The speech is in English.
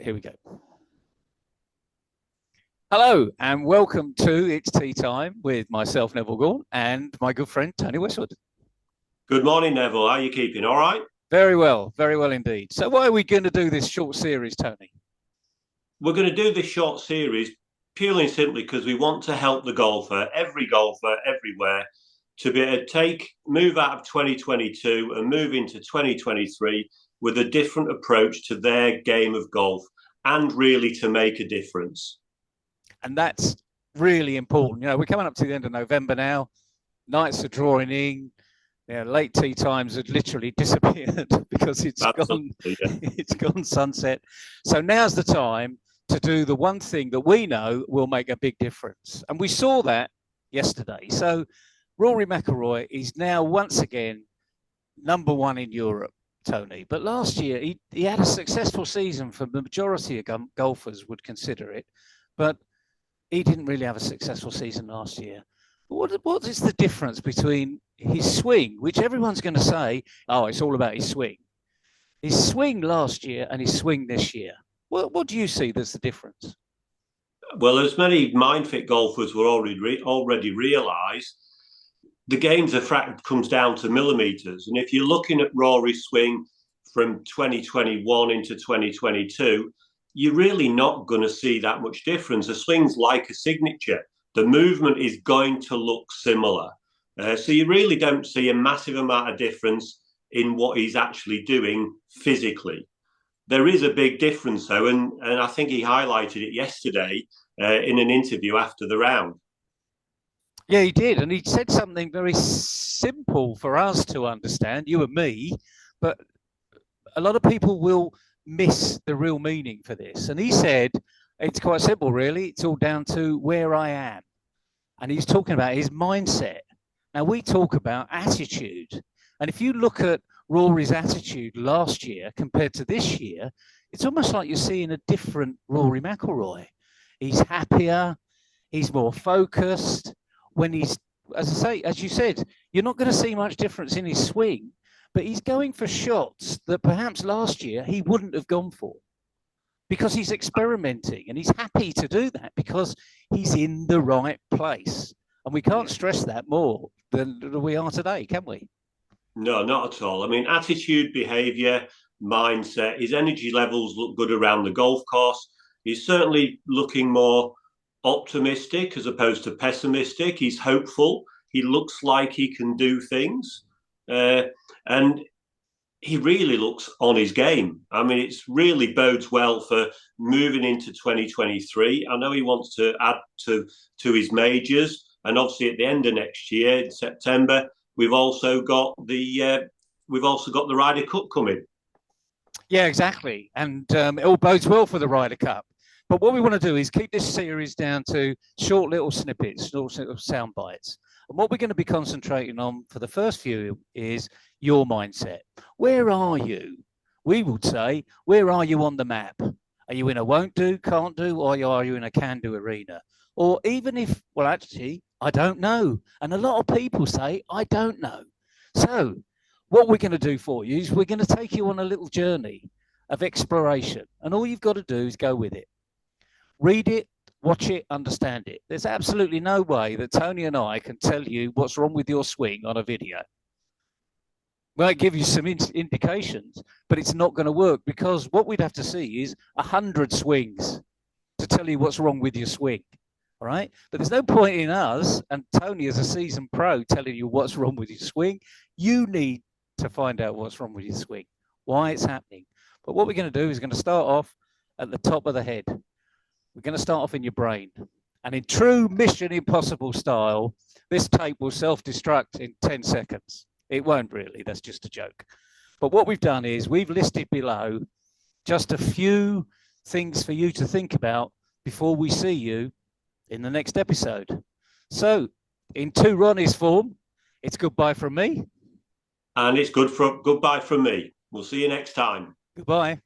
Here we go. Hello and welcome to It's Tea Time with myself, Neville Gaunt, and my good friend, Tony Westwood. Good morning, Neville. How are you keeping? All right? Very well indeed. So why are we going to do this short series, Tony? We're going to do this short series purely and simply because we want to help the golfer everywhere, to be able to move out of 2022 and move into 2023 with a different approach to their game of golf and really to make a difference. And that's really important. You know, we're coming up to the end of November now. Nights are drawing in. Late tea times had literally disappeared because it's gone sunset. So now's the time to do the one thing that we know will make a big difference. And we saw that yesterday. So Rory McIlroy is now once again #1 in Europe, Tony. But last year, he had a successful season for the majority of golfers would consider it. But he didn't really have a successful season last year. What is the difference between his swing, which everyone's going to say, oh, it's all about his swing last year and his swing this year? What do you see that's the difference? Well, as many MindFit golfers will already realise, the game's comes down to millimetres. And if you're looking at Rory's swing from 2021 into 2022, you're really not going to see that much difference. A swing's like a signature. The movement is going to look similar. So you really don't see a massive amount of difference in what he's actually doing physically. There is a big difference, though, and I think he highlighted it yesterday in an interview after the round. Yeah, he did. And he said something very simple for us to understand, you and me, but a lot of people will miss the real meaning for this. And he said, it's quite simple, really. It's all down to where I am. And he's talking about his mindset. Now, we talk about attitude. And if you look at Rory's attitude last year compared to this year, it's almost like you're seeing a different Rory McIlroy. He's happier. He's more focused. When he's, as you said, you're not going to see much difference in his swing, but he's going for shots that perhaps last year he wouldn't have gone for, because he's experimenting, and he's happy to do that because he's in the right place. And we can't stress that more than we are today, can we? No, not at all. I mean, attitude, behaviour, mindset, his energy levels look good around the golf course. He's certainly looking more optimistic as opposed to pessimistic. He's hopeful. He looks like he can do things. And he really looks on his game. I mean, it's really bodes well for moving into 2023. I know he wants to add to his majors, and obviously at the end of next year in September, we've also got the Ryder Cup coming. Yeah, exactly, and it all bodes well for the Ryder Cup. But what we want to do is keep this series down to short little snippets, short little sound bites. And what we're going to be concentrating on for the first few is your mindset. Where are you? We would say, where are you on the map? Are you in a won't do, can't do, or are you in a can do arena? Or even if, well, actually, I don't know. And a lot of people say, I don't know. So what we're going to do for you is we're going to take you on a little journey of exploration. And all you've got to do is go with it. Read it, watch it, understand it. There's absolutely no way that Tony and I can tell you what's wrong with your swing on a video. We might give you some indications, but it's not going to work, because what we'd have to see is 100 swings to tell you what's wrong with your swing. All right. But there's no point in us and Tony as a seasoned pro telling you what's wrong with your swing. You need to find out what's wrong with your swing, why it's happening. But what we're going to do is going to start off at the top of the head. We're going to start off in your brain. And in true Mission Impossible style, this tape will self-destruct in 10 seconds. It won't really. That's just a joke. But what we've done is we've listed below just a few things for you to think about before we see you in the next episode. So, in two Ronnie's form, it's goodbye from me. And it's goodbye from me. We'll see you next time. Goodbye.